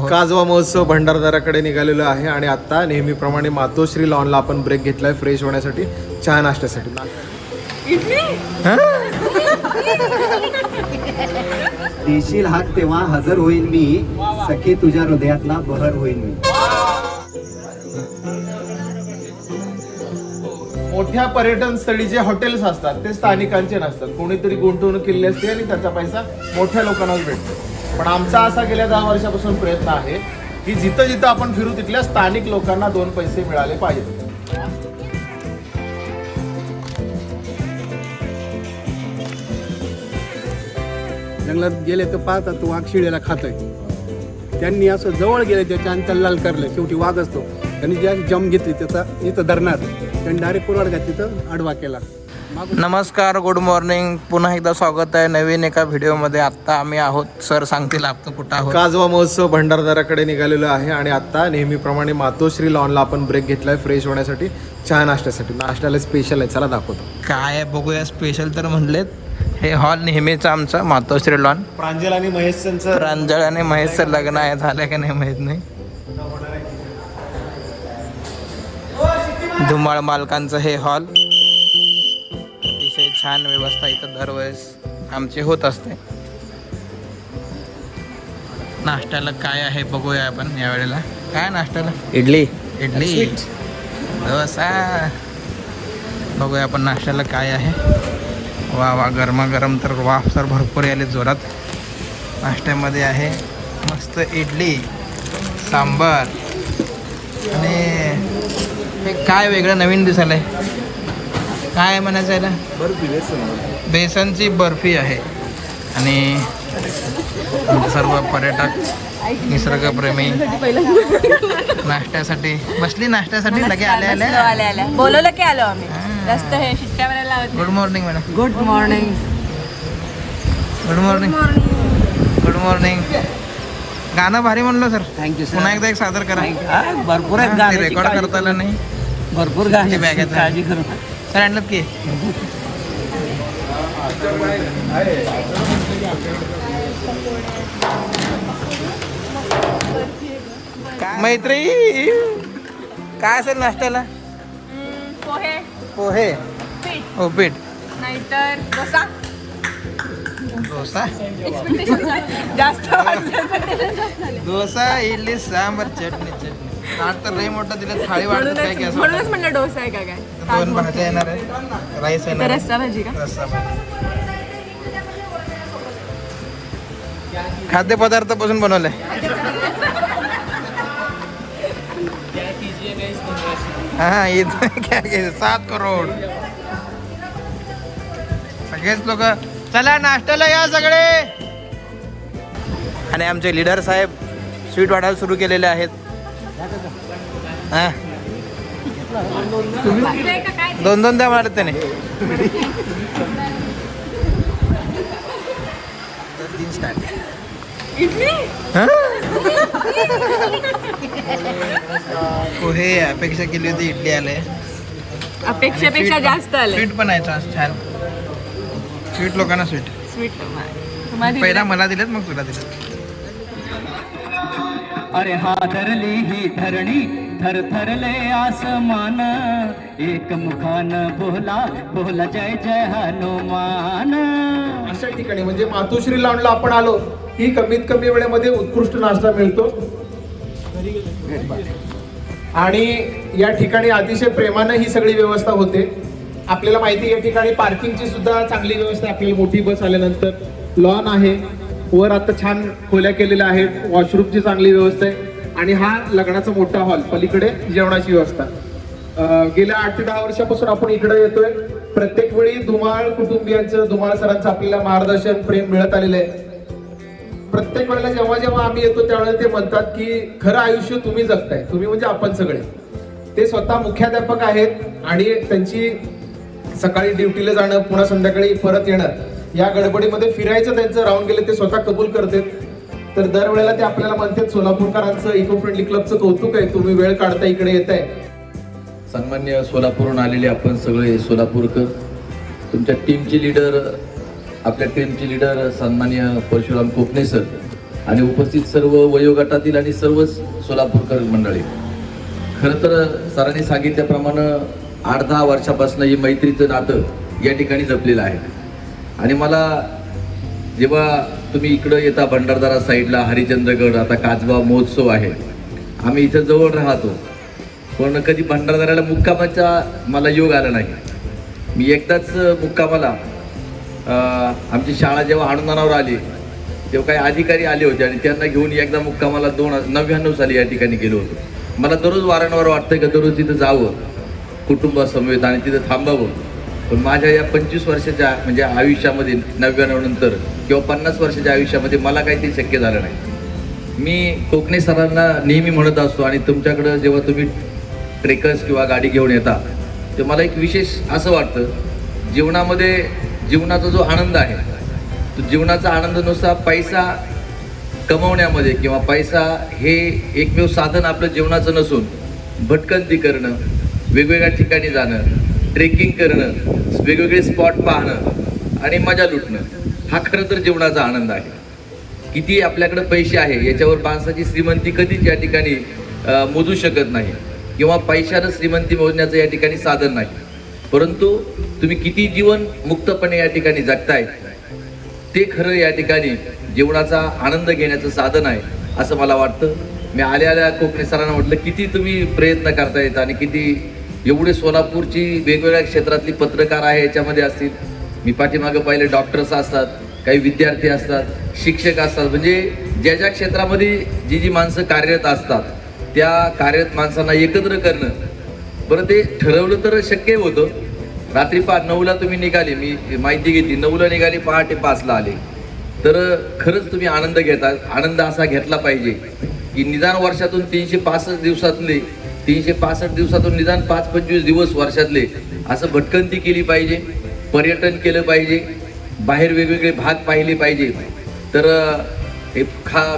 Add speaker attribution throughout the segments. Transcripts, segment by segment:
Speaker 1: काजवा महोत्सव भंडारदराकडे निघालेलो आहे आणि आता नेहमीप्रमाणे मातोश्री लॉनला आपण ब्रेक घेतलाय फ्रेश होण्यासाठी, चहा नाश्त्यासाठी.
Speaker 2: देशील हात तेव्हा हजर होईन मी, सखे तुझ्या हृदयातला बहर होईन मी.
Speaker 1: मोठ्या पर्यटन स्थळी जे हॉटेल्स असतात ते स्थानिकांचे नसतात, कोणीतरी गुंतवणूक केलेली असते आणि त्याचा पैसा मोठ्या लोकांनाच भेटतो. पण आमचा असा गेल्या 10 वर्षापासून प्रयत्न आहे की जिथं जिथं आपण फिरू तिथल्या स्थानिक लोकांना 2 पैसे मिळाले पाहिजेत.
Speaker 3: जंगलात गेले तर पाहतात तो वाघ शिळेला खातोय. त्यांनी असं जवळ गेले त्याच्या आणि त्याला लाल करलं. शेवटी वाघ असतो, त्यांनी जी जम घेतली त्याचा इथं धरणार, त्यांनी डायरेक्ट पुरवाड तिथं आडवा केला.
Speaker 4: नमस्कार, गुड मॉर्निंग. पुन्हा एकदा स्वागत आहे नवीन एका व्हिडिओमध्ये. आत्ता आम्ही आहोत, सर सांगतील आपण कुठं आहोत.
Speaker 1: काजवा महोत्सव भंडारदराकडे निघालेलो आहे आणि आता नेहमीप्रमाणे मातोश्री लॉनला आपण ब्रेक घेतलाय फ्रेश होण्यासाठी, चहा नाश्त्यासाठी. नाश्त्याला स्पेशल आहे, चला दाखवतो
Speaker 4: काय आहे बघूया. स्पेशल तर म्हणलेत हे हॉल नेहमीचा आमचा मातोश्री लॉन.
Speaker 1: प्रांजल आणि महेश
Speaker 4: प्रांजळ आणि महेशचं लग्न आहे, झालं का नाही माहीत नाही. धुमाळ मालकांचं हे हॉल. अतिशय छान व्यवस्था इथं दरवेळेस आमची होत असते. नाश्त्याला काय आहे बघूया आपण यावेळेला. काय नाश्त्याला?
Speaker 2: इडली
Speaker 4: इडली, डोसा. बघूया आपण नाश्त्याला काय आहे. वा वा, गरमागरम तर वाफ तर भरपूर आले जोरात. नाश्त्यामध्ये आहे मस्त इडली, सांबार आणि हे काय वेगळं नवीन दिसायलंय. काय म्हणायचं याला?
Speaker 1: बर्फी,
Speaker 4: बेसनची बर्फी आहे. आणि सर्व पर्यटक, निसर्गप्रेमी नाश्त्यासाठी बसली. नाश्त्यासाठी लगे आले
Speaker 5: बोलवलं की आलो आम्ही. रस्त हे शिट्ट्या मारायला लावत.
Speaker 4: Good morning madam.
Speaker 5: Good morning.
Speaker 4: Good morning. Good morning. गाणं भारी म्हणलो सर.
Speaker 2: Thank you sir.
Speaker 4: पुन्हा एकदा एक सादर करा.
Speaker 2: भरपूर आहेत गाणे,
Speaker 4: रेकॉर्ड करता आलं नाही.
Speaker 2: भरपूर गाणे,
Speaker 4: बॅग आहे.
Speaker 2: काळजी करू.
Speaker 4: सर आणलं की मैत्री काय असेल नाश्त्याला?
Speaker 5: पोहे,
Speaker 4: पोहे,
Speaker 5: पीठ,
Speaker 4: उपीट,
Speaker 5: नाहीतर डोसा.
Speaker 4: डोसा,
Speaker 5: जास्त
Speaker 4: डोसा, इडली, सांबर, चटणी. ताट तर लई मोठं दिलं, थाळी वाटत काय की असं.
Speaker 5: म्हणूनच म्हणलं डोसा आहे का काय.
Speaker 4: 2 भाज्या येणार आहे, राईस येणार आहे,
Speaker 5: रस्सा भाजी का.
Speaker 4: रस्सा भाजी. खाद्यपदार्थापासून बनवलंय. हा, इथं क्या 7 करोड. सगळेच लोक चला नाश्त्याला या सगळे. आणि आमचे लीडर साहेब स्वीट वाटायला सुरू केलेले आहेत. हा, 2 द्या मला त्याने. 3 स्टार्ट. पोहे अपेक्षा केली होती, इडली आले.
Speaker 5: अपेक्षेपेक्षा जास्त आले.
Speaker 4: स्वीट पण आहे छान. स्वीट लोकांना स्वीट.
Speaker 5: स्वीट
Speaker 4: पहिला मला दिलेत, मग तुला दिलेत.
Speaker 2: अरे हा धरली ही धरणी, थर थरले आसमान, एक मुखान बोला बोला जय जय हनुमान.
Speaker 1: अशा ठिकाणी म्हणजे मातोश्री लॉनला आपण आलो ही कमीत कमी वेळेमध्ये उत्कृष्ट नाश्ता मिळतो आणि या ठिकाणी अतिशय प्रेमानं ही सगळी व्यवस्था होते. आपल्याला माहिती या ठिकाणी पार्किंगची सुद्धा चांगली व्यवस्था. आपल्याला मोठी बस आल्यानंतर लॉन आहे, वर आता छान खोल्या केलेल्या आहेत, वॉशरूमची चांगली व्यवस्था आहे आणि हा लग्नाचा मोठा हॉल, पलीकडे जेवणाची व्यवस्था. गेल्या 8 ते 10 वर्षापासून आपण इकडे येतोय. प्रत्येक वेळी धुमाळ कुटुंबियांचं, धुमाळ सरांचं आपल्याला मार्गदर्शन, प्रेम मिळत आलेलं आहे. प्रत्येक वेळेला जेव्हा जेव्हा आम्ही येतो त्यावेळेला ते म्हणतात की खरं आयुष्य तुम्ही जगताय. तुम्ही म्हणजे आपण सगळे. ते स्वतः मुख्याध्यापक आहेत आणि त्यांची सकाळी ड्युटीला जाणं, पुन्हा संध्याकाळी परत येणं, या गडबडीमध्ये फिरायचं त्यांचं राहून गेले ते स्वतः कबूल करतात. तर दरवेळेला ते आपल्याला म्हणतात सोलापूरकरांचं इको फ्रेंडली क्लबचं कौतुक आहे, तुम्ही वेळ काढता इकडे येत आहे.
Speaker 6: सन्मान्य सोलापूरहून आलेले आपण सगळे सोलापूरकर, तुमच्या टीमचे लीडर, आपल्या टीमचे लीडर सन्मान्य परशुराम कोकणे सर, आणि उपस्थित सर्व वयोगटातील आणि सर्वच सोलापूरकर मंडळी. खरं तर सरांनी सांगितल्याप्रमाणे 8-10 वर्षापासून ही मैत्रीचं नातं या ठिकाणी जपलेलं आहे. आणि मला जेव्हा तुम्ही इकडं येता भंडारदरा साईडला, हरिश्चंद्रगड, आता काजवा महोत्सव आहे, आम्ही इथं जवळ राहतो, पण कधी भंडारदऱ्याला मुक्कामाचा मला योग आला नाही. मी एकदाच मुक्कामाला आमची शाळा जेव्हा अनुदानावर आली तेव्हा काही अधिकारी आले होते आणि त्यांना घेऊन एकदा मुक्कामाला 1999 साली या ठिकाणी गेलो होतो. मला दररोज वारंवार वाटतं की दररोज तिथं जावं कुटुंबासमवेत आणि तिथं थांबावं. पण माझ्या या 25 वर्षाच्या म्हणजे आयुष्यामध्ये 99 नंतर किंवा 50 वर्षाच्या आयुष्यामध्ये मला काही ते शक्य झालं नाही. मी कोकणे सरांना नेहमी म्हणत असतो आणि तुमच्याकडं जेव्हा तुम्ही ट्रेकर्स किंवा गाडी घेऊन येता ते मला एक विशेष असं वाटतं, जीवनामध्ये जीवनाचा जो आनंद आहे तो जीवनाचा आनंद नुसता पैसा कमवण्यामध्ये किंवा पैसा हे एकमेव साधन आपलं जीवनाचं नसून भटकंती करणं, वेगवेगळ्या ठिकाणी जाणं, ट्रेकिंग करणं, वेगवेगळे स्पॉट पाहणं आणि मजा लुटणं हा खरं तर जीवनाचा आनंद आहे. किती आपल्याकडे पैसे आहे याच्यावर माणसाची श्रीमंती कधीच या ठिकाणी मोजू शकत नाही किंवा पैशानं श्रीमंती मोजण्याचं या ठिकाणी साधन नाही. परंतु तुम्ही किती जीवन मुक्तपणे या ठिकाणी जगताय ते खरं या ठिकाणी जीवनाचा आनंद घेण्याचं साधन आहे असं मला वाटतं. मी आल्या कोकणे सरांना म्हटलं किती तुम्ही प्रयत्न करतायत आणि किती एवढे सोलापूरची वेगवेगळ्या क्षेत्रातली पत्रकार आहे याच्यामध्ये असतील. मी पाठीमागं पाहिले डॉक्टर्स असतात, काही विद्यार्थी असतात, शिक्षक असतात, म्हणजे ज्या ज्या क्षेत्रामध्ये जी माणसं कार्यरत असतात त्या कार्यरत माणसांना एकत्र करणं. बरं ते ठरवलं तर शक्य होतं. रात्री 9ला तुम्ही निघाले, मी माहिती घेतली 9ला निघाली, पहाटे 5ला आले, तर खरंच तुम्ही आनंद घेता. आनंद असा घेतला पाहिजे की निदान वर्षातून 365 दिवसातले 365 दिवसातून निदान 5-25 दिवस वर्षातले असं भटकंती केली पाहिजे, पर्यटन केलं पाहिजे, बाहेर वेगवेगळे भाग पाहिले पाहिजे. तर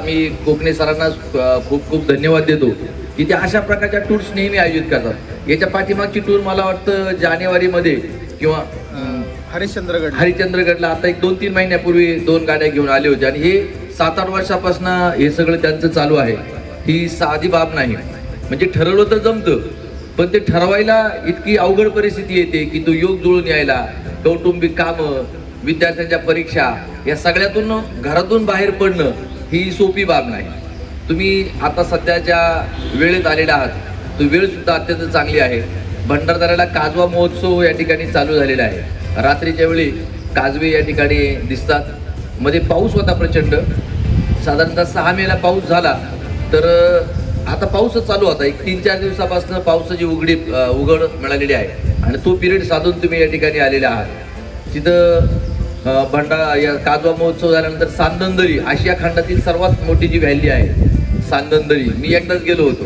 Speaker 6: मी कोकणे सरांना खूप खूप धन्यवाद देतो की ते अशा प्रकारच्या टूर्स नेहमी आयोजित करतात. याच्या पाठीमागची टूर मला वाटतं जानेवारीमध्ये किंवा हरिश्चंद्रगडला आता एक 2-3 महिन्यापूर्वी 2 गाड्या घेऊन आले होते आणि हे 7-8 वर्षापासून हे सगळं त्यांचं चालू आहे. ही साधी बाब नाही. म्हणजे ठरवलं तर जमतं, पण ते ठरवायला इतकी अवघड परिस्थिती येते की तो योग जुळून यायला, कौटुंबिक कामं, विद्यार्थ्यांच्या परीक्षा, या सगळ्यातून घरातून बाहेर पडणं ही सोपी बाब नाही. तुम्ही आता सध्याच्या वेळेत आलेला आहात, तो वेळ सुद्धा अत्यंत चांगली आहे. भंडारदऱ्याला काजवा महोत्सव या ठिकाणी चालू झालेला आहे. रात्रीच्या वेळी काजवे या ठिकाणी दिसतात. मध्ये पाऊस होता प्रचंड, साधारणतः 6 मेला पाऊस झाला, तर आता पाऊसच चालू होता. एक 3-4 दिवसापासून पावसाची उघड मिळालेली आहे आणि तो पिरियड साधून तुम्ही या ठिकाणी आलेले आहात. तिथं या काजवा महोत्सव झाल्यानंतर सांदनदरी, आशिया खंडातील सर्वात मोठी जी व्हॅली आहे सांदनदरी, मी एकदाच गेलो होतो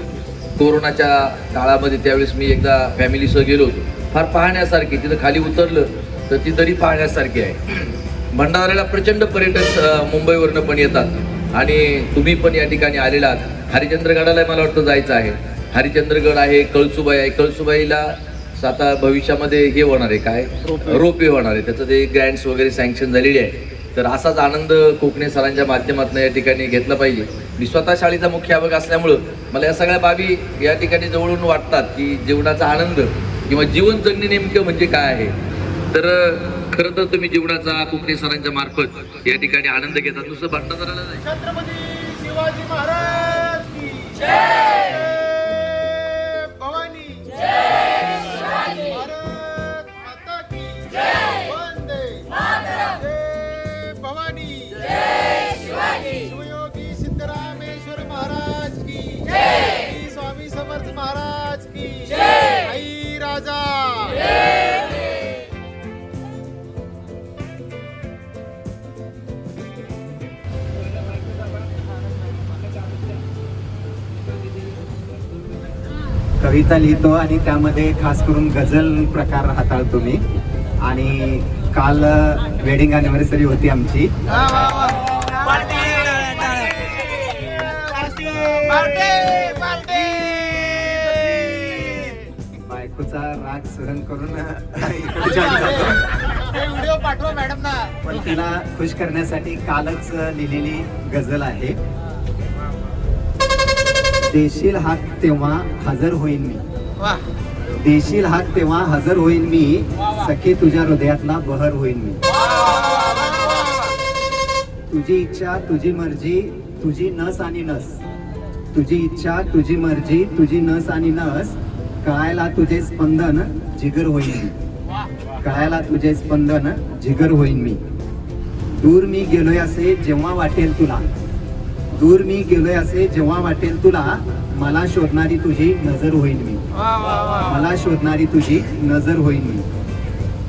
Speaker 6: कोरोनाच्या काळामध्ये. त्यावेळेस मी एकदा फॅमिलीसह गेलो होतो. फार पाहण्यासारखी, तिथं खाली उतरलं तर ती दरी पाहण्यासारखी आहे. भंडारदऱ्याला प्रचंड पर्यटक मुंबईवरनं पण येतात आणि तुम्ही पण या ठिकाणी आलेला आहात. हरिश्चंद्रगडाला मला वाटतं जायचं आहे. हरिश्चंद्रगड आहे, कळसुबाई आहे. कळसुबाईला आता भविष्यामध्ये हे होणार आहे, काय रोपवे होणार आहे, त्याचं ते ग्रँट्स वगैरे सँक्शन झालेली आहे. तर असाच आनंद कोकणे सरांच्या माध्यमातून या ठिकाणी घेतला पाहिजे. मी स्वतः शाळेचा मुख्याध्यापक असल्यामुळं मला या सगळ्या बाबी या ठिकाणी जवळून वाटतात की जीवनाचा आनंद किंवा जीवन जगणे नेमकं म्हणजे काय आहे. तर खरं तर तुम्ही जीवनाचा कोकणे सरांच्या मार्फत या ठिकाणी आनंद घेतात. नुसतं भंडारदऱ्याला नाही.
Speaker 1: छत्रपती शिवाजी महाराज की जय, भवानी जय, भारत माता की जय, वंदे मातरम, जय भवानी जय शिवाजी, शिवयोगी सिद्धरामेश्वर महाराज की जय, स्वामी समर्थ महाराज की जय, आई राजा
Speaker 7: कविता लिहितो आणि त्यामध्ये खास करून गझल प्रकार हाताळतो मी. आणि काल वेडिंग अॅनिव्हर्सरी होती आमची. बायको बायकोचा राग सहन करून इकडे join झालो.
Speaker 1: व्हिडिओ पाठवा मॅडम ना.
Speaker 7: पण तिला खुश करण्यासाठी कालच लिहिलेली गझल आहे. देशील हाक तेव्हा हजर होईन मी,
Speaker 1: वा
Speaker 7: देशील हाक तेव्हा हजर होईन मी, सखे तुझ्या हृदयातला बहर होईन मी. तुझी इच्छा तुझी मर्जी तुझी नस आणि नस, तुझी इच्छा तुझी मर्जी तुझी नस आणि नस, कळायला तुझे स्पंदन जिगर होईन मी, कळायला तुझे स्पंदन जिगर होईन मी. दूर मी गेलोय असे जेव्हा वाटेल तुला, दूर मी गेलोय असे जेव्हा वाटेल तुला, मला शोधणारी तुझी नजर होईन मी, मला शोधणारी तुझी नजर होईन मी.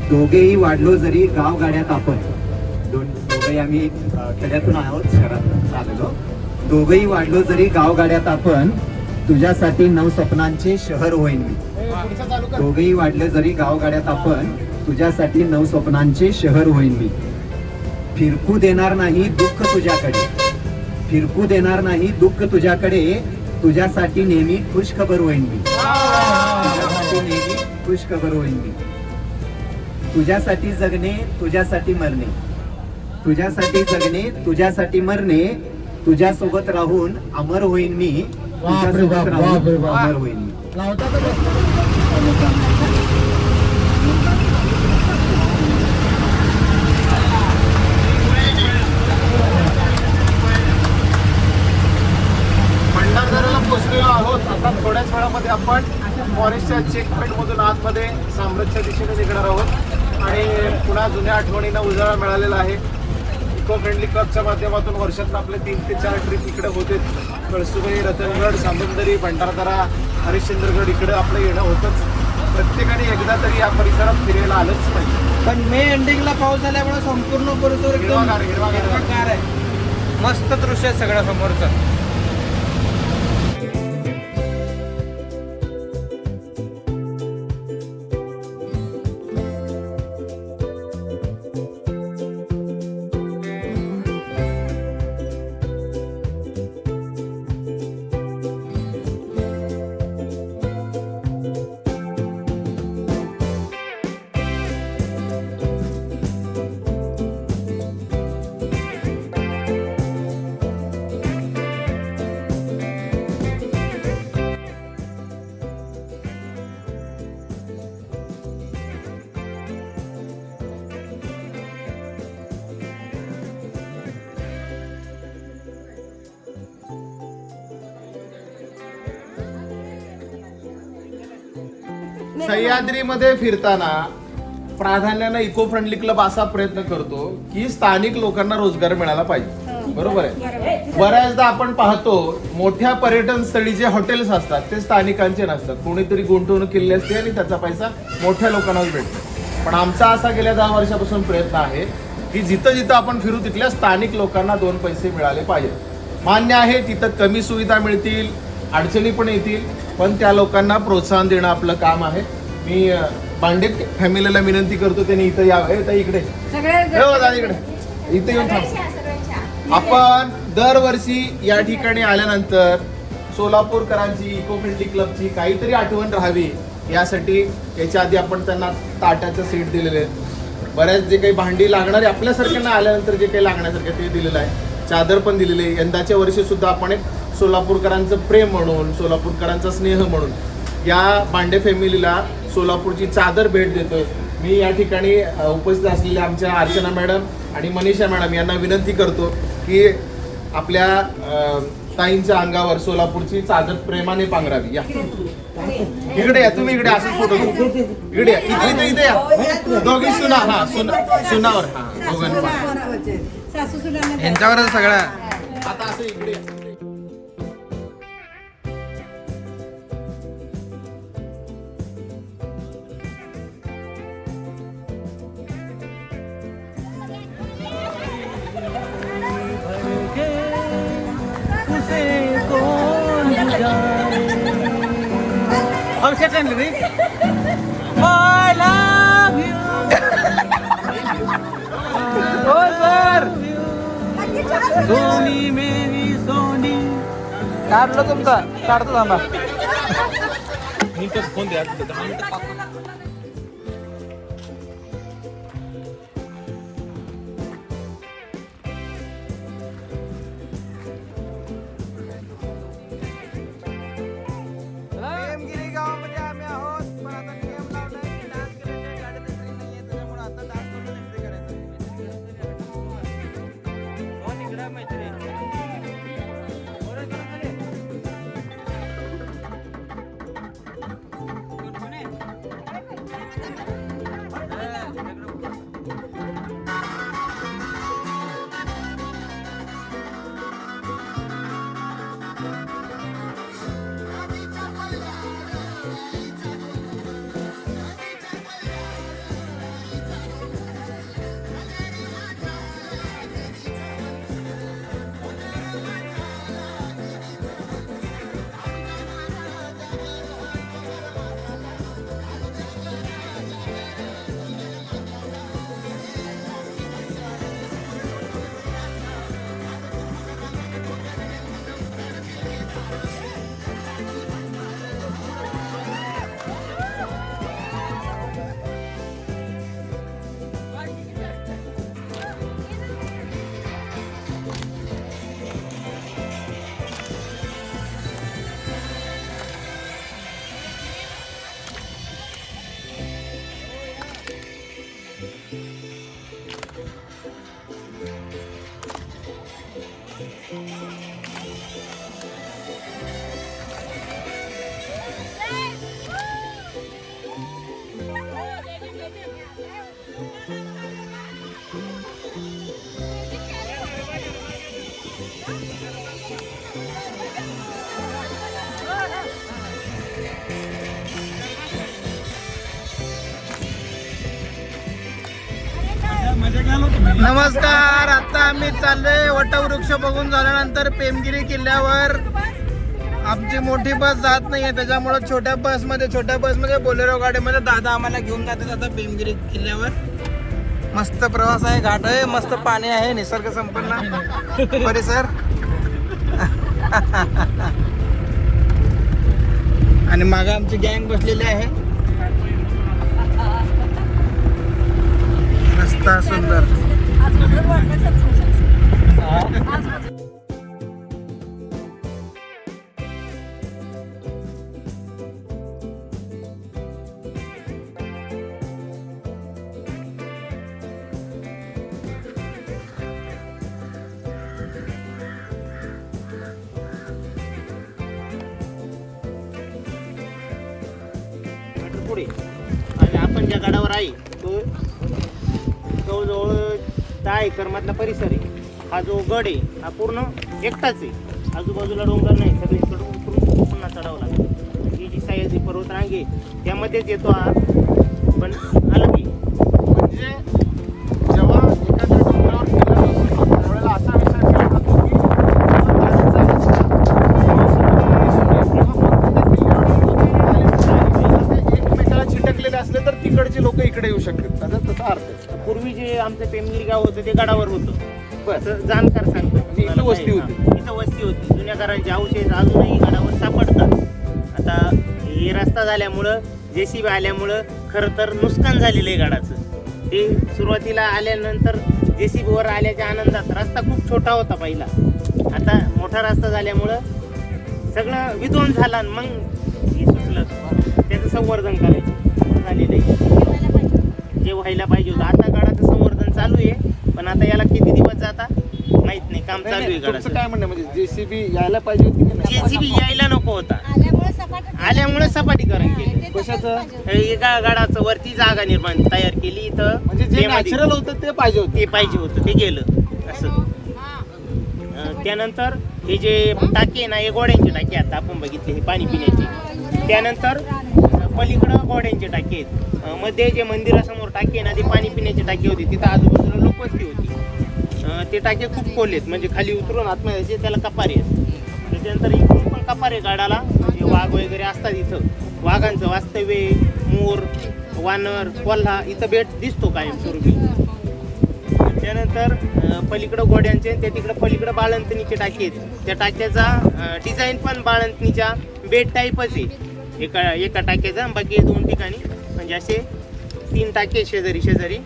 Speaker 7: दोघेही वाढलो जरी गाव गाड्यात आपण, दोघेही आम्ही खेड्यातून आहोत शहरात आलेलो. दोघेही वाढलो जरी गाव गाड्यात आपण, तुझ्यासाठी नव स्वप्नांचे शहर होईन मी. दोघेही वाढले जरी गाव गाड्यात आपण, तुझ्यासाठी नव स्वप्नांचे शहर होईन मी. फिरकू देणार नाही दुःख तुझ्याकडे, फिरकू देणार नाही दुःख तुझ्याकडे, तुझ्यासाठी नेहमी खुश खबर होईन मी, तुझ्यासाठी नेहमी खुश खबर होईन मी. तुझ्यासाठी जगणे तुझ्यासाठी मरणे, तुझ्यासाठी जगणे तुझ्यासाठी मरणे, तुझ्यासोबत राहून अमर होईन मी, तुझ्यासोबत राहून अमर होईन मी.
Speaker 1: भंडारदऱ्याला पोहोचलेलो आहोत. आता थोड्याच वेळामध्ये आपण फॉरेस्टच्या चेकपॉईंट मधून आतमध्ये साम्राज्यच्या दिशेने निघणार आहोत आणि पुन्हा जुन्या आठवणींना उजाळा मिळालेला आहे. इको फ्रेंडली क्लबच्या माध्यमातून वर्षातून आपले 3 ते 4 ट्रिप इकडे होते. कळसुबाई, रतनगड, सामंदरी, भंडारदरा, हरिश्चंद्रगड इकडे आपलं येणं होतंच. प्रत्येकाने एकदा तरी या परिसरात फिरायला आलंच पाहिजे.
Speaker 4: पण मे एंडिंगला पाऊस झाल्यामुळे संपूर्ण परिसर एकदम हिरवागार आहे. मस्त दृश्य आहे सगळं समोरचं.
Speaker 1: सह्याद्रीमध्ये फिरताना प्राधान्यानं इको फ्रेंडली क्लब असा प्रयत्न करतो की स्थानिक लोकांना रोजगार मिळाला पाहिजे. बरोबर आहे. बऱ्याचदा आपण पाहतो मोठ्या पर्यटन स्थळी जे हॉटेल्स असतात ते स्थानिकांचे नसतात, कोणीतरी गुंतवणूक केलेली असते आणि त्याचा पैसा मोठ्या लोकांनाच भेटतो. पण आमचा असा गेल्या 10 वर्षापासून प्रयत्न आहे की जिथं जिथं आपण फिरू तिथल्या स्थानिक लोकांना 2 पैसे मिळाले पाहिजेत. मान्य आहे तिथं कमी सुविधा मिळतील, अडचणी पण येतील, पण त्या लोकांना प्रोत्साहन देणं आपलं काम आहे. मी पांडे फॅमिलीला विनंती करतो त्यांनी इथं यावं. इकडे इकडे इथे येऊन थांब. आपण दरवर्षी या ठिकाणी आल्यानंतर सोलापूरकरांची इको फ्रेंडली क्लबची काहीतरी आठवण राहावी यासाठी याच्या आधी आपण त्यांना ताटाचं सीट दिलेले आहेत. बऱ्याच जे काही भांडी लागणारे आपल्यासारख्यांना आल्यानंतर जे काही लागण्यासारखं ते दिलेलं आहे. चादर पण दिलेली आहे. यंदाच्या वर्षी सुद्धा आपण एक सोलापूरकरांचं प्रेम म्हणून, सोलापूरकरांचा स्नेह म्हणून या बांडे फॅमिलीला सोलापूरची चादर भेट देतोय. मी या ठिकाणी उपस्थित असलेल्या आमच्या अर्चना मॅडम आणि मनीषा मॅडम यांना विनंती करतो की आपल्या ताईंच्या अंगावर सोलापूरची चादर प्रेमाने पांघरावी. या इकडे या, तुम्ही इकडे असं फोटो घेऊ. इकडे या, इथे इथे या. दोघी सुना, हा सुनावर, हा दोघांना
Speaker 4: यांच्यावरच सगळं.
Speaker 1: आता असं इकडे या.
Speaker 2: अब सेकंड रे I love you. ओ सर सोनी मेरी सोनी
Speaker 4: काढलं तुमचा, काढतो थांबा. प्रेमगिरी गावामध्ये आम्ही आहोत, पण आता नियम लावलाय की डान्स केल्याशिवाय गाडीत एंट्री नाहीये, त्याच्यामुळे आता डान्स करून एंट्री करायचं. हो, तिकडं मैत्री. बरं, इकडं खाली. कोण आहे? नमस्कार. आता आम्ही चाललोय वटवृक्ष बघून झाल्यानंतर पेमगिरी किल्ल्यावर. आमची मोठी बस जात नाहीये, त्याच्यामुळे छोट्या बसमध्ये बोलेरो गाडीमध्ये दादा आम्हाला घेऊन जातात आता पेमगिरी किल्ल्यावर. मस्त प्रवास आहे, घाट आहे, मस्त पाणी आहे, निसर्ग संपन्न परिसर. आणि मागे आमची गँग बसलेली आहे. रस्ता सुंदर.
Speaker 8: पुढे आणि आपण ज्या गडावर आहे तो जवळजवळ 10 एकर मधला परिसर आहे. हा जो गड आहे हा पूर्ण एकटाच आहे, आजूबाजूला डोंगर नाही, सगळे इकडून उतरून पुन्हा चढावं लागतं. ही जी सह्याद्री पर्वत रांग आहे त्यामध्येच येतो हा, पण अलग आहे.
Speaker 1: म्हणजे जेव्हा एखाद्या डोंगरावर किल्ला बसतो त्यावेळेला असा विचार केला जातो की एकमेकाला चिटकलेले असले तर तिकडचे लोक इकडे येऊ शकतात, त्याचा तसा अर्थ आहे.
Speaker 8: पूर्वी जे आमचं पेमगिरी गाव होतं ते गडावर होतं, असं जाणकार सांगतो.
Speaker 1: म्हणजे इथं वस्ती होती.
Speaker 8: इथं वस्ती होती. जुन्या घरांचे अवशेष अजूनही गडावर सापडतात. आता हे रस्ता झाल्यामुळं, JCB आल्यामुळं खरं तर नुकसान झालेलं आहे गडाचं. ते सुरुवातीला आल्यानंतर JCB वर आल्याच्या आनंदात रस्ता खूप छोटा होता पहिला. आता मोठा रस्ता झाल्यामुळं सगळं विध्वंस झाला. मग हे सुचलं त्याचं संवर्धन करायचं झालेलं आहे, जे व्हायला पाहिजे होतं. आता गडाचं संवर्धन चालू आहे, पण आता याला किती दिवस जाता माहित नाही. काम चालू आहे
Speaker 1: तुमचं
Speaker 8: गडाचं.
Speaker 1: काय म्हणणं म्हणजे JCB यायला पाहिजे होती की नाही?
Speaker 8: JCB यायला नको होता, आल्यामुळे सपाटीकरण केलं.
Speaker 1: कशाचं?
Speaker 8: एका गडाचं वरती जागा निर्माण तयार केली. इथं
Speaker 1: म्हणजे जे नॅचरल होतं ते पाहिजे होतं.
Speaker 8: ते पाहिजे होतं, ते गेलं असं. त्यानंतर हे जे टाके आहे ना, हे गोड्यांचे टाके आता आपण बघितले, हे पाणी पिण्याचे. त्यानंतर पलीकडं गोड्यांचे टाके आहेत. मध्ये जे मंदिरासमोर टाके आहे ना, ते पाणी पिण्याचे टाके होते. तिथं आजूबाजूला लोकवस्ती होती. ते टाके खूप खोल आहेत, म्हणजे खाली उतरून आतमध्ये त्याला कपारे आहेत. त्याच्यानंतर इकडून पण कपारे गाडाला, म्हणजे वाघ वगैरे असतात इथं. वाघांचं वास्तव्य, मोर, वानर, कोल्हा इथं भेट दिसतो कायमस्वरूपी. त्यानंतर पलीकडं गोड्यांचे, त्या तिकडं पलीकडं बाळंतणीचे टाके आहेत. त्या टाक्याचा डिझाईन पण बाळंतणीच्या बेट टाईपच आहे. एका टाक्याचा, बाकी 2 ठिकाणी म्हणजे असे 3 टाके शेजारी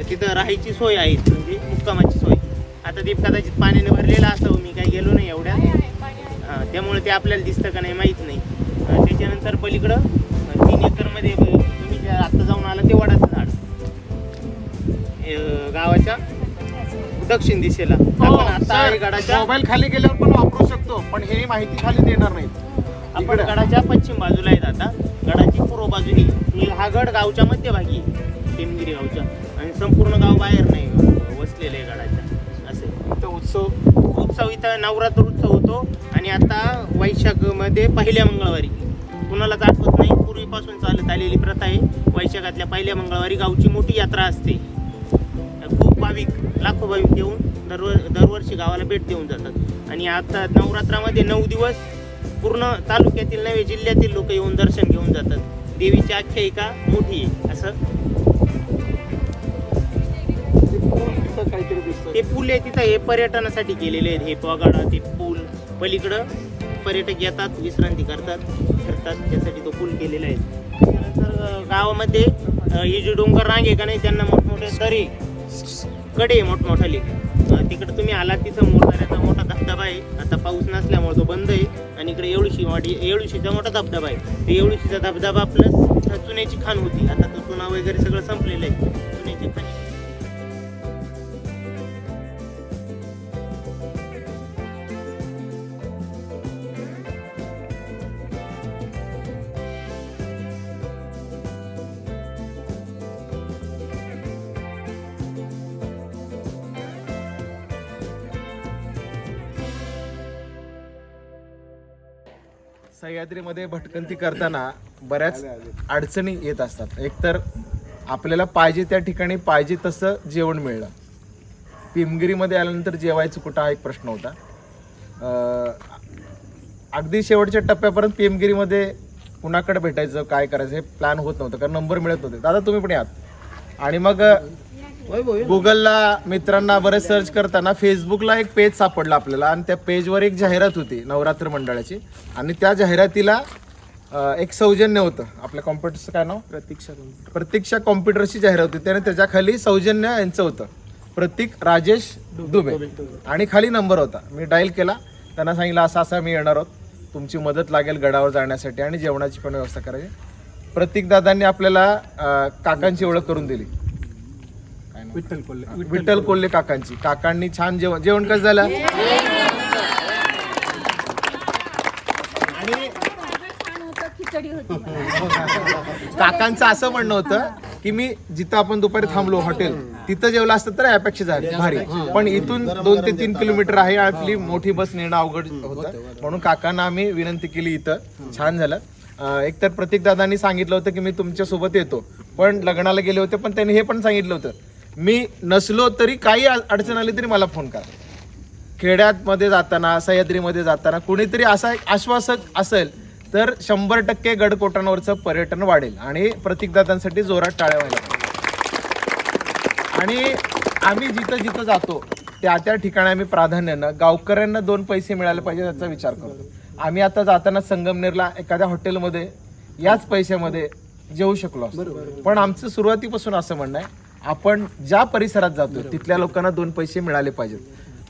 Speaker 8: तिथं राहायची सोय आहे, म्हणजे मुक्कामाची सोय. आता ते कदाचित पाण्याने भरलेलं असावं, मी काही गेलो नाही एवढ्या, त्यामुळे ते आपल्याला दिसतं का नाही माहीत नाही. त्याच्यानंतर पलीकडं 3 एकरमध्ये तुम्ही ज्या आत्ता जाऊन आला ते वडाचं झाड गावाच्या दक्षिण दिशेला. आपण आता गडाच्या
Speaker 1: मोबाईल खाली गेल्यावर पण वापरू शकतो, पण हे माहिती खाली देणार नाही.
Speaker 8: आपण गडाच्या पश्चिम बाजूला आहेत. आता गडाची पूर्व बाजूनी हा गड गावच्या मध्यभागी टेमगिरी गावच्या, आणि संपूर्ण गाव बाहेर नाही वसलेलं आहे गडाच्या. असे
Speaker 1: इथं
Speaker 8: उत्सव इथं नवरात्र उत्सव होतो. आणि आता वैशाखमध्ये पहिल्या मंगळवारी, कुणालाच आठवत नाही, पूर्वीपासून चालत आलेली प्रथा आहे. वैशाखातल्या पहिल्या मंगळवारी गावची मोठी यात्रा असते. खूप भाविक, लाखो भाविक येऊन दरवर्षी गावाला भेट देऊन जातात. आणि आता नवरात्रामध्ये 9 दिवस पूर्ण तालुक्यातील नव्हे जिल्ह्यातील लोक येऊन दर्शन घेऊन जातात. देवीची आख्यायिका मोठी आहे. असं ते पूल आहे तिथं, हे पर्यटनासाठी केलेले आहेत. हे पवागडा, ते पूल पलीकडं पर्यटक येतात, विश्रांती करतात, फिरतात, त्यासाठी तो पूल केलेला आहे. त्यानंतर गावामध्ये हे जे डोंगर रांग आहे का नाही, त्यांना मोठमोठे दरे कडे मोठमोठाले. तिकडे तुम्ही आलात तिथं मोरदऱ्याचा मोठा धबधबा आहे. आता पाऊस नसल्यामुळे तो बंद आहे. आणि इकडे येवळुशीचा मोठा धबधबा आहे. ते येवळुशीचा धबधबा प्लस चुन्याची खाण होती. आता तो चुना वगैरे सगळं संपलेलं आहे. चुन्याची खाण
Speaker 1: सह्याद्रीमध्ये भटकंती करताना बऱ्याच अडचणी येत असतात. एकतर आपल्याला पाहिजे त्या ठिकाणी पाहिजे तसं जेवण मिळलं. पिमगिरीमध्ये आल्यानंतर जेवायचं कुठं हा एक प्रश्न होता. अगदी शेवटच्या टप्प्यापर्यंत पिमगिरीमध्ये कुणाकडे भेटायचं, काय करायचं हे प्लॅन होत नव्हतं, कारण नंबर मिळत नव्हते. दादा तुम्ही पण यात. आणि मग गुगलला मित्रांना बरेच सर्च करताना फेसबुकला एक पेज सापडला आपल्याला, आणि त्या पेजवर एक जाहिरात होती नवरात्र मंडळाची. आणि त्या जाहिरातीला एक सौजन्य होतं. आपल्या कॉम्प्युटरचं काय नाव, प्रतीक्षा कॉम्प्युटरची जाहिरात होती. त्याने त्याच्या सौजन्य यांचं होतं, प्रतीक राजेश दुबे, आणि खाली नंबर होता. मी डायल केला, त्यांना सांगितलं असं असं मी येणार आहोत, तुमची मदत लागेल गडावर जाण्यासाठी आणि जेवणाची पण व्यवस्था करायची. प्रतीक दादांनी आपल्याला काकांची ओळख करून दिली, विठ्ठल कोल्हे काकांची. काकांनी छान जेवण कसं झालं. आणि काकांचं असं म्हणणं होतं की मी जिथं आपण दुपारी थांबलो हॉटेल तिथं जेवलं असतं तर यापेक्षा झालं भारी, पण इथून 2 ते 3 किलोमीटर आहे, आपली मोठी बस नेणं अवघड होतं. म्हणून काकांना आम्ही विनंती केली, इथं छान झालं. एकतर प्रतीक दादांनी सांगितलं होतं की मी तुमच्या सोबत येतो, पण लग्नाला गेले होते, पण त्यांनी हे पण सांगितलं होतं मी नसलो तरी काही अडचण आली तरी मला फोन करा. खेड्यामध्ये जाताना, सह्याद्रीमध्ये जाताना कुणीतरी असा एक आश्वासक असेल तर 100% गडकोटांवरचं पर्यटन वाढेल. आणि प्रतीकदादांसाठी जोरात टाळ्या व्हायला पाहिजे. आणि आम्ही जिथं जिथं जातो त्या ठिकाणी आम्ही प्राधान्यानं गावकऱ्यांना 2 पैसे मिळाले पाहिजे याचा विचार करतो. आम्ही आता जाताना संगमनेरला एखाद्या हॉटेलमध्ये याच पैशामध्ये जेवू शकलो असतो, पण आमचं सुरुवातीपासून असं म्हणणं आहे आपण ज्या परिसरात जातो तिथल्या लोकांना 2 पैसे मिळाले पाहिजेत.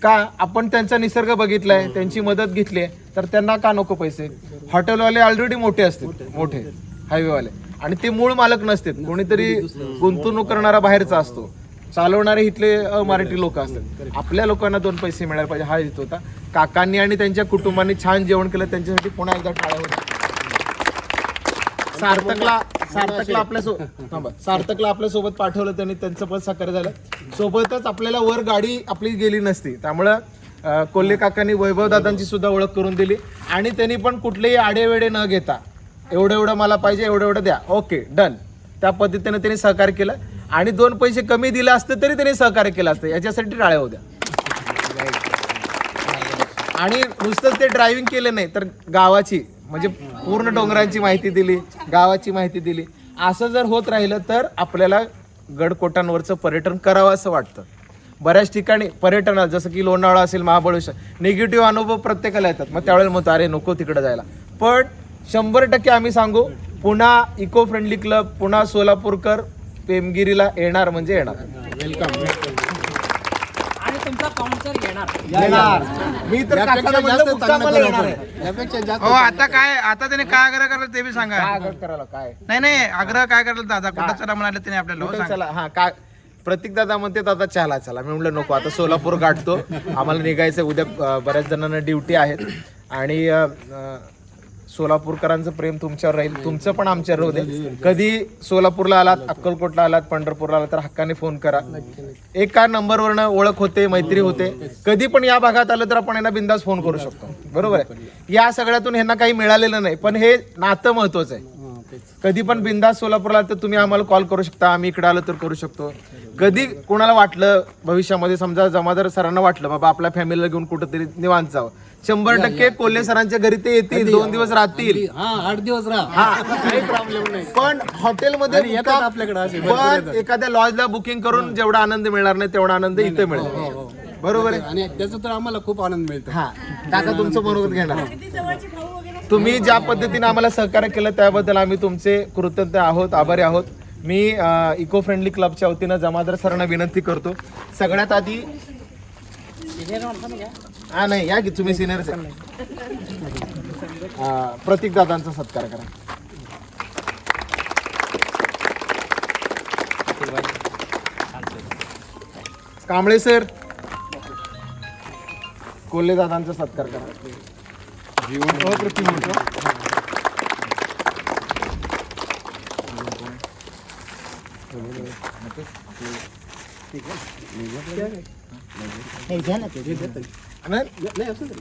Speaker 1: का, आपण त्यांचा निसर्ग बघितलाय, त्यांची मदत घेतली, तर त्यांना का नको पैसे. हॉटेलवाले ऑलरेडी मोठे असतात, मोठे हायवेवाले, आणि ते मूळ मालक नसतात, कोणीतरी गुंतवणूक करणारा बाहेरचा असतो, चालवणारे इथले मराठी लोक असतात. आपल्या लोकांना 2 पैसे मिळायला पाहिजे हा हेतू होता. काकांनी आणि त्यांच्या कुटुंबांनी छान जेवण केलं, त्यांच्यासाठी पुन्हा एकदा टाळ्या होत्या. सार्थकला आपल्या सोबत पाठवलं त्यांनी, त्यांचं पण साकार झालं. सोबतच आपल्याला वर गाडी आपली गेली नसती, त्यामुळं कोल्हे काकांनी वैभव दादांची सुद्धा ओळख करून दिली. आणि त्यांनी पण कुठलेही आडेवेडे न घेता एवढं मला पाहिजे, एवढं द्या, ओके डन, त्या पद्धतीने त्यांनी सहकार्य केलं. आणि 2 पैसे कमी दिले असते तरी त्यांनी सहकार्य केलं असतं, याच्यासाठी टाळ्या होत्या. आणि नुसतंच ते ड्रायव्हिंग केलं नाही तर गावाची म्हणजे पूर्ण डोंगरांची माहिती दिली, गावाची माहिती दिली. असं जर होत राहिलं तर आपल्याला गडकोटांवरचं पर्यटन करावं असं वाटतं. बऱ्याच ठिकाणी पर्यटनात जसं की लोणावळा असेल, महाबळेश्वर, निगेटिव्ह अनुभव प्रत्येकाला येतात. मग त्यावेळेला म्हणतो अरे नको तिकडे जायला, पण 100% आम्ही सांगू, पुन्हा इको फ्रेंडली क्लब, पुन्हा सोलापूरकर पेमगिरीला येणार म्हणजे येणार.
Speaker 2: आणि तुमचा काउंटर घेणार.
Speaker 1: येणार. मी तर काकाला म्हणलं मुक्कामाला येणार आहे.
Speaker 3: यापेक्षा जास्त
Speaker 4: हो आता काय, आता त्याने काय आग्रह करला ते बी सांगा.
Speaker 1: काय आग्रह करायला काय?
Speaker 4: नाही आग्रह काय करला दादा, कुठं चला म्हणाले त्याने आपल्याला, हो
Speaker 1: कुठे
Speaker 4: सांगा.
Speaker 1: चला? हा काय प्रतीक दादा म्हणते दादा चला. मी म्हणलं नको, आता सोलापूर गाठतो, आम्हाला निघायचं उद्या. बऱ्याच जणांना ड्युटी आहेत आणि सोलापूरकरांचं प्रेम तुमच्यावर राहील, तुमचं पण आमच्यावर राहू दे. कधी सोलापूरला आलात, अक्कलकोटला आलात, पंढरपूरला आलात तर हक्काने फोन करा. एका नंबरवरनं ओळख होते, मैत्री होते. कधी पण या भागात आलं तर आपण यांना बिंदास फोन करू शकतो. बरोबर आहे. या सगळ्यातून ह्यांना काही मिळालेलं नाही, पण हे नातं महत्वाचं आहे. कधी पण बिंदास सोलापूरला तर तुम्ही आम्हाला कॉल करू शकता, आम्ही इकडे आलो तर करू शकतो. कधी कोणाला वाटलं भविष्यामध्ये, समजा जमादार सरांना वाटलं बाबा आपल्या फॅमिलीला घेऊन कुठंतरी निवांत जावं, 100% कोल्हे सरांच्या घरी ते येतील, 2 दिवस राहतील.
Speaker 3: 8 दिवस राहा,
Speaker 1: हा,
Speaker 3: काही प्रॉब्लेम नाही.
Speaker 1: पण हॉटेलमध्ये
Speaker 3: आणि येतात आपल्याकडे असे भरपूर
Speaker 1: पण
Speaker 3: येतात.
Speaker 1: एखाद्या लॉजला बुकिंग करून जेवढा आनंद मिळणार नाही तेवढा आनंद इथे मिळेल. बरोबर आहे.
Speaker 3: आणि त्याचा तर आम्हाला खूप आनंद मिळतो.
Speaker 1: हा, काका तुमचं मनोगत घेणार. तुम्ही ज्या पद्धतीने आम्हाला सहकार्य केलं त्याबद्दल आम्ही तुमचे कृतज्ञ आहोत, आभारी आहोत. मी इको फ्रेंडली क्लबच्या वतीनं जमादार सरांना विनंती करतो, सगळ्यात आधी हा नाही या की तुम्ही सिनियरच आहे, प्रतीक दादांचा सत्कार करा. कांबळे सर, कोल्हे दादांचा सत्कार करा. जीवन अप्रतिम होतं.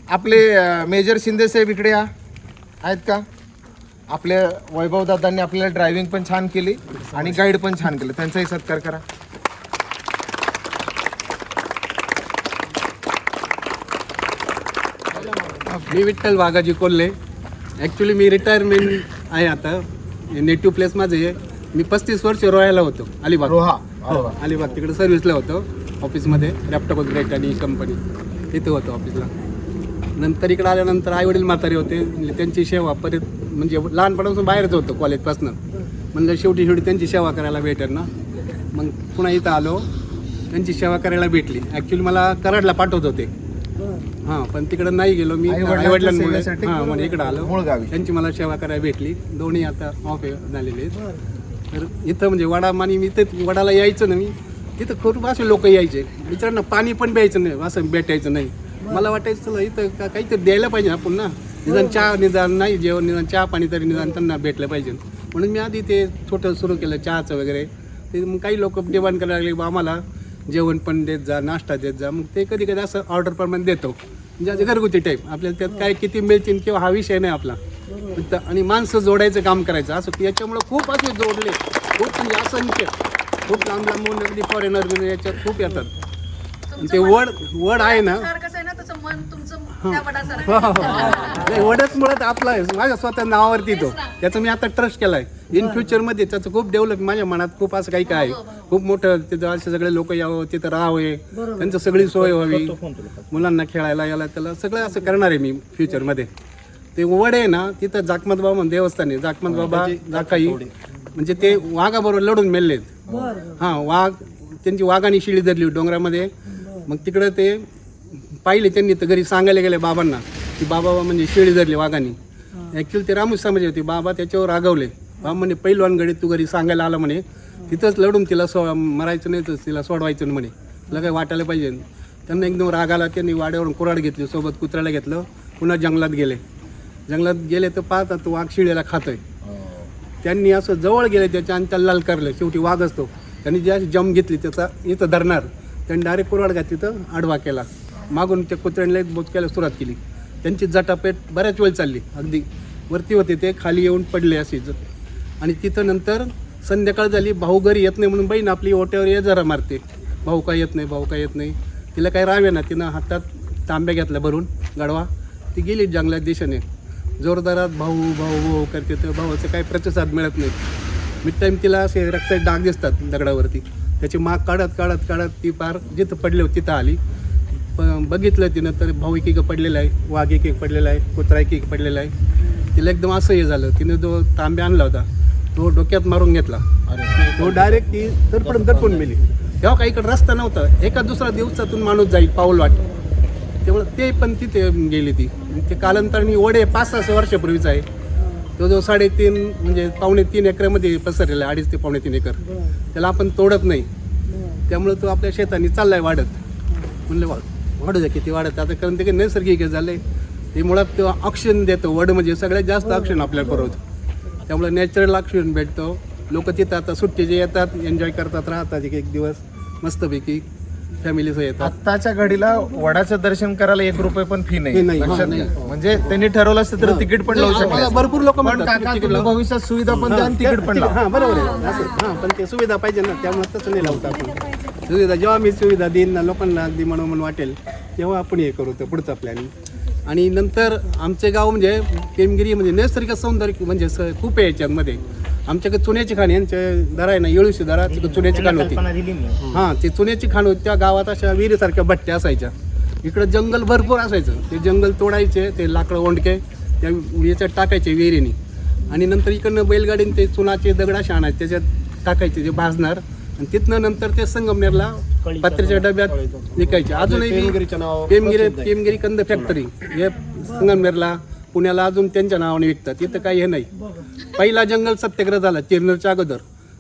Speaker 1: आपले मेजर शिंदे साहेब इकडे या आहेत का? आपले वैभव दादांनी आपल्याला ड्रायव्हिंग पण छान केली आणि गाईड पण छान केलं, त्यांचाही सत्कार करा.
Speaker 3: मी विठ्ठल वाघाजी कोल्हे. ॲक्च्युली मी रिटायरमेंट आहे आता. नेटिव्ह प्लेस माझं आहे. मी 35 वर्ष रोहायला होतो अलिबाग.
Speaker 1: रोहा
Speaker 3: अलिबाग तिकडे सर्व्हिसला होतो ऑफिसमध्ये, रॅप्टॉप ग्रेट आणि कंपनी तिथे होतो ऑफिसला. नंतर इकडे आल्यानंतर आईवडील म्हातारे होते, म्हणजे त्यांची सेवा परत, म्हणजे लहानपणापासून बाहेरच होतो कॉलेजपासून. म्हणलं शेवटी त्यांची सेवा करायला भेटेल ना, मग पुन्हा इथं आलो, त्यांची सेवा करायला भेटली. ॲक्च्युली मला कराडला पाठवत होते, हां, पण तिकडं नाही गेलो मी आईवडिलांमुळे. हां, म्हणजे इकडं आलो,
Speaker 1: मूळ गावी.
Speaker 3: त्यांची मला सेवा करायला भेटली. दोन्ही आता ऑफ झालेले आहेत. तर इथं म्हणजे वडामानी मी तर वडाला यायचं ना, मी तिथं खूप असे लोक यायचे, मित्रांना पाणी पण प्यायचं नाही, असं भेटायचं नाही. मला वाटायचं चला इथं काहीतरी द्यायला पाहिजे आपण ना, निदान चहा, निदान नाही जेवण, निदान चहा पाणी तरी निदान त्यांना भेटलं पाहिजे. म्हणून मी आधी ते छोटं सुरू केलं चहाचं वगैरे. ते मग काही लोक डिमांड करायला लागले बा आम्हाला जेवण पण देत जा, नाश्ता देत जा. मग ते कधी कधी असं ऑर्डरप्रमाणे देतो, म्हणजे घरगुती टाईप. आपल्याला त्यात काय किती मिळतील किंवा हा विषय नाही आपला. आणि माणसं जोडायचं काम करायचं असं की याच्यामुळं खूप असे जोडले, खूप म्हणजे असंख्य, खूप लांब लांबून अगदी फॉरेनर याच्यात खूप येतात. ते वड आहे ना, वडच मुळात आपला आहे, माझ्या स्वतः नावावरती तो. त्याचं मी आता ट्रस्ट केला आहे. इन फ्युचरमध्ये त्याचं खूप डेव्हलप माझ्या मनात खूप असं काही काय आहे. खूप मोठं तिथं असे सगळे लोक यावं, तिथं राहावे, त्यांचं सगळी सोय व्हावी, मुलांना खेळायला याला त्याला सगळं असं करणार आहे मी फ्युचरमध्ये. ते वड आहे ना, तिथं जाकमत बाबा म्हणून देवस्थान आहे. जाकमत बाबा जाकाई म्हणजे ते वाघाबरोबर लढून मेलेत. हां, वाघ, त्यांची वाघाने शिळी धरली डोंगरामध्ये. मग तिकडं ते पाहिले त्यांनी, तर घरी सांगायला गेले बाबांना की बाबा म्हणजे शिळी धरली वाघाने. ॲक्च्युली ते रामूस समाज होते. बाबा त्याच्यावर रागवले. बाबा म्हणे पहिलवान गडीत तू घरी सांगायला आला म्हणे, तिथंच लढून तिला मरायचं नाही तर तिला सोडवायचं नाही म्हणे, तुला काय वाटायला पाहिजे. त्यांना एकदम राग आला. त्यांनी वाड्यावरून कुऱ्हाड घेतली, सोबत कुत्र्याला घेतलं, पुन्हा जंगलात गेले तर पाहतात तो वाघ शिळेला खातोय. त्यांनी असं जवळ गेले त्याच्या आणि त्याला लाल करलं. शेवटी वाघ असतो, त्यांनी जी अशी जम घेतली त्याचा इथं धरणार, त्यांनी डायरेक्ट कुऱ्हाड घातली तर आडवा केला. मागून त्या कुत्र्यांना बोचक्याला सुरुवात केली. त्यांची जटापेट बऱ्याच वेळ चालली. अगदी वरती होते ते, खाली येऊन पडले असेच. आणि तिथं नंतर संध्याकाळ झाली. भाऊ घरी येत नाही म्हणून बहीण आपली ओट्यावर ये जरा मारते, भाऊ काय येत नाही, भाऊ काय येत नाही. तिला काय राहावे ना, तिनं हातात तांब्या घेतला भरून गाडवा. ती गेली जंगलात दिशेने. जोरदारात भाऊ भाऊ भाऊ करते, तर भावाचं काही प्रतिसाद मिळत नाही. मिड टाईम तिला असे रक्ताचे डाग दिसतात दगडावरती. त्याची माग काढत काढत काढत ती पार जिथं पडले होती तिथं आली. बघितलं तिनं तर भाऊ एक पडलेला आहे, वाघ एक पडलेला आहे, कुत्रा एक पडलेला आहे. तिला एकदम असं हे झालं, तिने जो तांब्या आणला होता तो डोक्यात मारून घेतला. तो डायरेक्ट ती दडपून मेली. तेव्हा काही इकडे रस्ता नव्हता, एका दुसरा दिवसातून माणूस जाईल पाऊल वाट, तेवढं ते पण तिथे गेली ती. ते कालांतराने वडे 5-6 वर्षापूर्वीच आहे. तो जो 3.5 म्हणजे 2.5 एकरामध्ये पसरलेला आहे, 2.5 ते 2.5 एकर. त्याला आपण तोडत नाही, त्यामुळे तो आपल्या शेताने चाललाय वाढत. म्हणलं वाढू द्या किती वाढत आता, कारण ते काही नैसर्गिक झालंय. ते मुळात तो ऑक्सिजन देतो. वड म्हणजे सगळ्यात जास्त ऑक्सिजन आपल्याला पुरवतो, त्यामुळे नॅचरल ऑक्सिजन भेटतो. लोक तिथं आता सुट्टीचे येतात, एन्जॉय करतात, राहतात एक दिवस मस्तपैकी फॅमिलीसह येतात.
Speaker 1: आत्ताच्या घडीला वडाचं दर्शन करायला 1 रुपये पण फी नाही.
Speaker 3: नाही,
Speaker 1: लक्षात
Speaker 3: नाही.
Speaker 1: घ्या. म्हणजे त्यांनी ठरवलं असतं तर तिकीट पण लावू शकले.
Speaker 3: भरपूर लोक
Speaker 1: पण
Speaker 3: म्हणतात
Speaker 1: काका
Speaker 3: तिकीट
Speaker 1: तुम्ही
Speaker 3: लावा.
Speaker 1: भविष्यात सुविधा पण द्या आणि तिकीट पण लावा.
Speaker 3: हां बरोबर आहे असं. हां पण ते सुविधा पाहिजे ना, त्यामुळे तसं नाही लावतो आपण सुविधा. जेव्हा मी सुविधा देईन ना लोकांना, अगदी म्हणून वाटेल तेव्हा आपण हे करू तर पुढचा प्लॅनिंग. आणि नंतर आमचे गाव म्हणजे पेमगिरी म्हणजे नैसर्गिक सौंदर्य म्हणजे खूप आहे याच्यामध्ये. आमच्याकडे चुन्याची खाण, यांच्या दरा आहे ना, येळूशी दरा, तिकडे चुन्याची खाण होती.
Speaker 8: दिली मी.
Speaker 3: हां ते चुन्याची खाण होती. त्या गावात अशा विहिरीसारख्या भट्ट्या असायच्या. इकडं जंगल भरपूर असायचं. ते जंगल तोडायचे, ते लाकडं ओंडके त्या याच्यात टाकायचे विहिरीने, आणि नंतर इकडनं बैलगाडीने ते चुनाचे दगड असे आणायचे, त्याच्यात टाकायचे, जे भाजणार, आणि तिथनं नंतर ते संगमनेरला पत्र्याच्या डब्यात विकायचे. अजूनही पेमगिरी कंद फॅक्टरी हे संगमनेरला, पुण्याला अजून त्यांच्या नावाने विकतात. इथं काही हे नाही. पहिला जंगल सत्याग्रह झाला चिरनेरच्या अगोदर.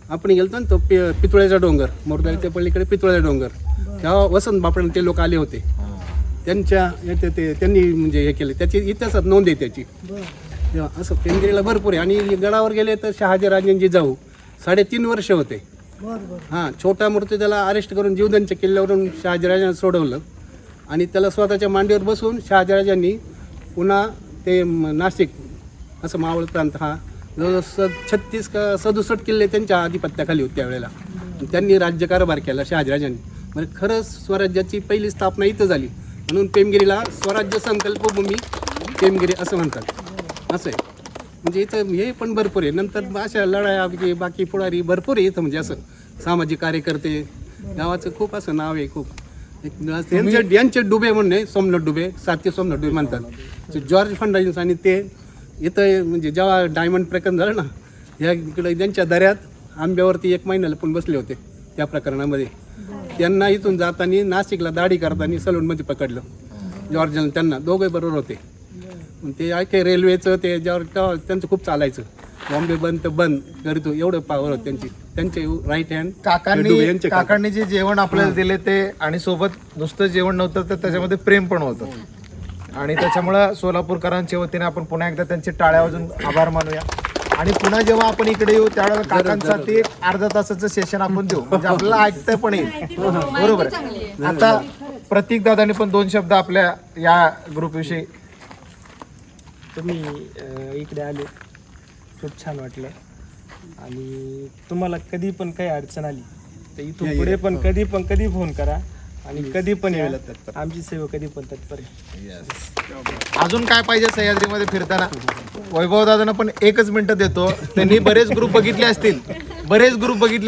Speaker 3: आपण गेलतो ना तो पितुळ्याचा डोंगर, मोरदाच्या पलीकडे पितुळ्याचा डोंगर, तेव्हा वसंत बापडे ते लोक आले होते. त्यांच्या त्यांनी म्हणजे हे केले, त्याची इतिहासात नोंद आहे त्याची. तेव्हा असं पेमगिरीला भरपूर आहे. आणि गडावर गेले तर शहाजीराजांची जाऊ 3.5 वर्ष होते. हां छोटा मूर्ती त्याला अरेस्ट करून जीवदानच्या किल्ल्यावरून शहाजीराजांना सोडवलं, आणि त्याला स्वतःच्या मांडीवर बसून शहाजीराजांनी पुन्हा ते नाशिक असं मावळ प्रांत, हा जवळजवळ 36 का 67 किल्ले त्यांच्या आधिपत्याखाली होते त्यावेळेला. त्यांनी राज्यकारभार केला शहाजीराजांनी. म्हणजे खरंच स्वराज्याची पहिली स्थापना इथं झाली, म्हणून पेमगिरीला स्वराज्य संकल्पभूमी पेमगिरी असं म्हणतात. असं आहे. म्हणजे इथं हे पण भरपूर आहे. नंतर अशा लढाया बाकी पुढारी भरपूर आहे इथं, म्हणजे असं सामाजिक कार्यकर्ते. गावाचं खूप असं नाव आहे खूप. यांचे डुबे म्हणून सोमनाथ डुबे, साती सोमनाथ डुबे म्हणतात, जॉर्ज फर्नांडिस. आणि ते इथं म्हणजे जेव्हा डायमंड प्रकरण झालं ना, ह्या इकडे त्यांच्या दऱ्यात आंब्यावरती 1 महिन्याला पण बसले होते त्या प्रकरणामध्ये. त्यांना इथून जाताना नाशिकला दाढी करताना सलूनमध्ये पकडलं जॉर्जन. त्यांना दोघे बरोबर होते. ते ऐके रेल्वेचं ते जेव्हा त्यांचं खूप चालायचं, बॉम्बे बंद तर बंद करीत, एवढं पावर होतं त्यांची. त्यांचे राईट हँड
Speaker 1: काकांनी जे जेवण आपल्याला दिले ते, आणि सोबत नुसतं जेवण नव्हतं तर त्याच्यामध्ये प्रेम पण होतं. आणि त्याच्यामुळं सोलापूरकरांच्या वतीने आपण पुन्हा एकदा त्यांचे टाळ्या वाजून आभार मानूया. आणि पुन्हा जेव्हा आपण इकडे येऊ त्यावेळेला काकांसाठी 1/2 तासाचं सेशन आपण देऊ, म्हणजे आपल्याला ऐकता पण येईल. बरोबर आहे. आता प्रतीक दादांनी पण 2 शब्द आपल्या या ग्रुपविषयी.
Speaker 4: तुम्ही इकडे आले, खूप छान वाटलं. आणि तुम्हाला कधी पण काही अडचण आली तर इथून पुढे पण कधी फोन करा, आणि कधी पण या. आमची सेवा कधी पण तत्पर आहे.
Speaker 1: अजून काय पाहिजे सह्याद्रीमध्ये फिरताना? वैभव दादांना पण 1 मिनिट देतो. त्यांनी बरेच ग्रुप बघितले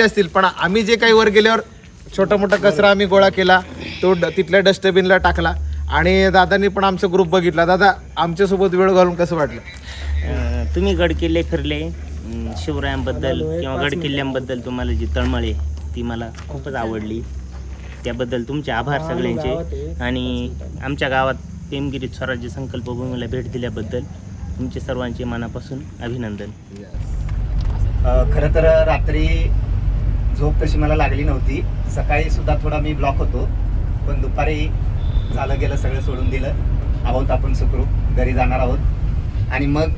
Speaker 1: असतील, पण आम्ही जे काही वर गेल्यावर छोटा मोठा कचरा आम्ही गोळा केला, तो तिथल्या डस्टबिनला टाकला. आणि दादांनी पण आमचा ग्रुप बघितला. दादा, आमच्यासोबत वेळ घालून कसं वाटलं?
Speaker 8: तुम्ही गडकिल्ले फिरले, शिवरायांबद्दल किंवा गडकिल्ल्यांबद्दल तुम्हाला जी तळमळ आहे ती मला खूपच आवडली. त्याबद्दल तुमचे आभार सगळ्यांचे. आणि आमच्या गावात पेमगिरीत स्वराज्य संकल्पभूमीला भेट दिल्याबद्दल तुमचे सर्वांचे मनापासून अभिनंदन.
Speaker 7: खरं तर रात्री झोप तशी मला लागली नव्हती. सकाळी सुद्धा थोडा मी ब्लॉक होतो, पण दुपारी झालं गेलं सगळं सोडून दिलं. आहोत आपण सुखरूप घरी जाणार आहोत. आणि मग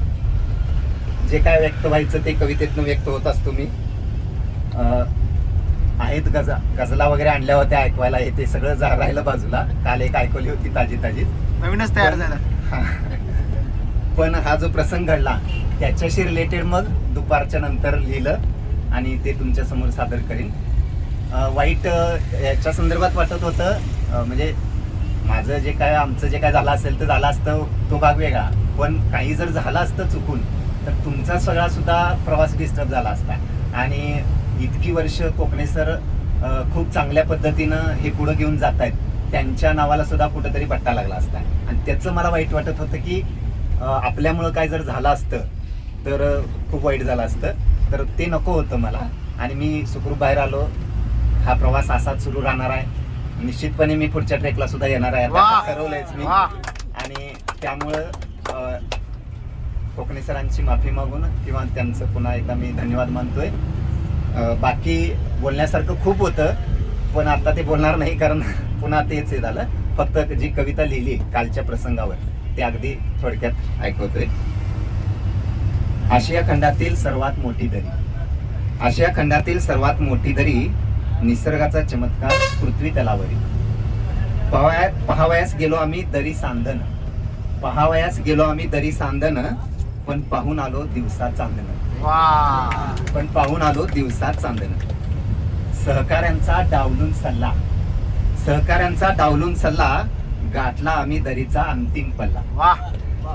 Speaker 7: जे काय व्यक्त व्हायचं ते कवितेतनं व्यक्त होत असतो मी. आहेत गजला वगैरे आणल्या होत्या ऐकवायला, हे ते सगळं राहिलं बाजूला. काल एक ऐकवली होती ताजीच
Speaker 4: नवीनच तयार झाला.
Speaker 7: पण हा जो प्रसंग घडला त्याच्याशी रिलेटेड मग दुपारच्या नंतर लिहिलं आणि ते तुमच्या समोर सादर करीन. वाईट याच्या संदर्भात वाटत होतं, म्हणजे माझं जे काय आमचं जे काय झालं असेल तर झालं असतं, तो भाग वेगळा. पण काही जर झालं असतं चुकून तर तुमचा सगळा सुद्धा प्रवास डिस्टर्ब झाला असता. आणि इतकी वर्ष कोकणे सर खूप चांगल्या पद्धतीनं हे पुढं घेऊन जात आहेत, त्यांच्या नावाला सुद्धा कुठंतरी बट्टा लागला असता. आणि त्याचं मला वाईट वाटत होतं की आपल्यामुळं काय जर झालं असतं तर खूप वाईट झालं असतं, तर ते नको होतं मला. आणि मी सुखरूप बाहेर आलो. हा प्रवास असाच सुरू राहणार आहे. निश्चितपणे मी पुढच्या ट्रेकला सुद्धा येणार आहे, आता ठरवलंयच मी. आणि त्यामुळं कोकणे सरांची माफी मागून किंवा त्यांचं पुन्हा एकदा मी धन्यवाद मानतोय. बाकी बोलण्यासारखं खूप होतं, पण आता ते बोलणार नाही, कारण पुन्हा तेच हे झालं. फक्त जी कविता लिहिली कालच्या प्रसंगावर ते अगदी थोडक्यात ऐकवतोय. आशिया खंडातील सर्वात मोठी दरी, आशिया खंडातील सर्वात मोठी दरी, निसर्गाचा चमत्कार पृथ्वी तलावरी. पहावयास गेलो आम्ही दरी सांदन, पहावयास गेलो आम्ही दरी सांदन, पण पाहून आलो दिवसा चांदन, पण पाहून आलो दिवसा चांदन. सहकाऱ्यांचा डावलून सल्ला, सहकाऱ्यांचा डावलून सल्ला, गाठला आम्ही दरीचा अंतिम पल्ला.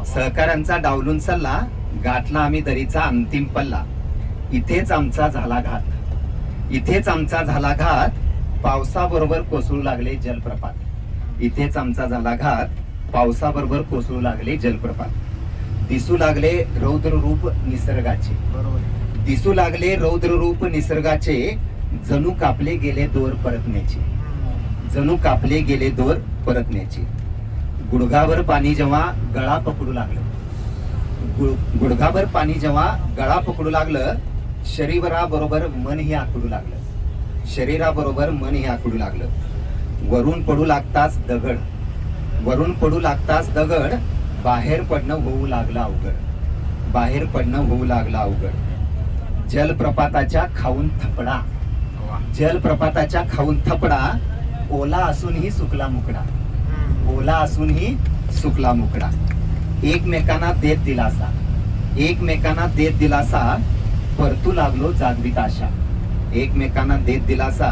Speaker 7: सहकाऱ्यांचा डावलून सल्ला, गाठला आम्ही दरीचा अंतिम पल्ला. इथेच आमचा झाला घात, इथेच आमचा झाला घात, पावसाबरोबर कोसळू लागले जलप्रपात. इथेच आमचा झाला घात, पावसाबरोबर कोसळू लागले जलप्रपात. दिसू लागले रौद्र रूप निसर्गाचे, दिसू लागले रौद्र रूप निसर्गाचे, जणू कापले गेले दोर परतण्याचे, जणू कापले गेले दोर परतण्याचे. गुडघावर पाणी जेव्हा गळा पकडू लागलं, गुडघाभर पाणी जेव्हा गळा पकडू लागलं, शरीराबरोबर मनही आखडू लागलं, शरीराबरोबर मनही आखडू लागलं. वरून पडू लागताच दगड, वरून पडू लागताच दगड, बाहेर पडणं होऊ लागलं अवघड, बाहेर पडणं होऊ लागलं अवघड. जलप्रपाताच्या खाऊन थपडा, जलप्रपाताच्या खाऊन थपडा, ओला असूनही सुकला मुकडा, ओला असूनही सुकला मुकडा. एकमेकांना देत दिलासा, एकमेकांना देत दिलासा, परतू लागलो जागवित आशा, एकमेकांना देत दिलासा,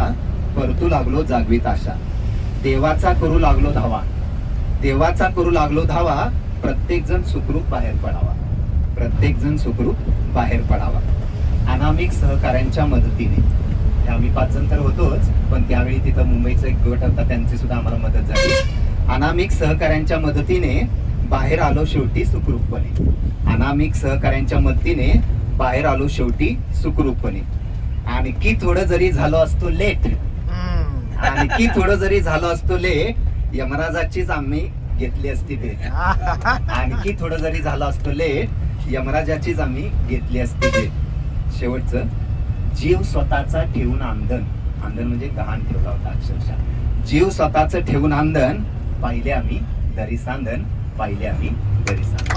Speaker 7: परतू लागलो जागवित आशा. देवाचा करू लागलो धावा, देवाचा करू लागलो धावा, प्रत्येक जण सुखरूप बाहेर पडावा, प्रत्येक जण सुखरूप बाहेर पडावा. अनामिक सहकाऱ्यांच्या मदतीने, आम्ही 5 जण तर होतोच, पण त्यावेळी तिथं मुंबईचा एक गट होता, त्यांची सुद्धा आम्हाला मदत झाली. अनामिक सहकाऱ्यांच्या मदतीने बाहेर आलो शेवटी सुखरूपपणे, अनामिक सहकाऱ्यांच्या मदतीने बाहेर आलो शेवटी सुखरूपपणे. आणखी थोडं जरी झालो असतो लेट, आणखी थोडं जरी झालो असतो लेट, यमराजाचीच आम्ही घेतली असती भेट, आणखी थोडं जरी झालं असतो लेट, यमराजाचीच आम्ही घेतली असती भेट. शेवटचं, जीव स्वतःचा ठेवून आंदन, आंदन म्हणजे गहाण ठेवला होता अक्षरशः. जीव स्वतःच ठेवून आंदन, पाहिले आम्ही दरी सांदन, पाहिले आम्ही दरी सांदन.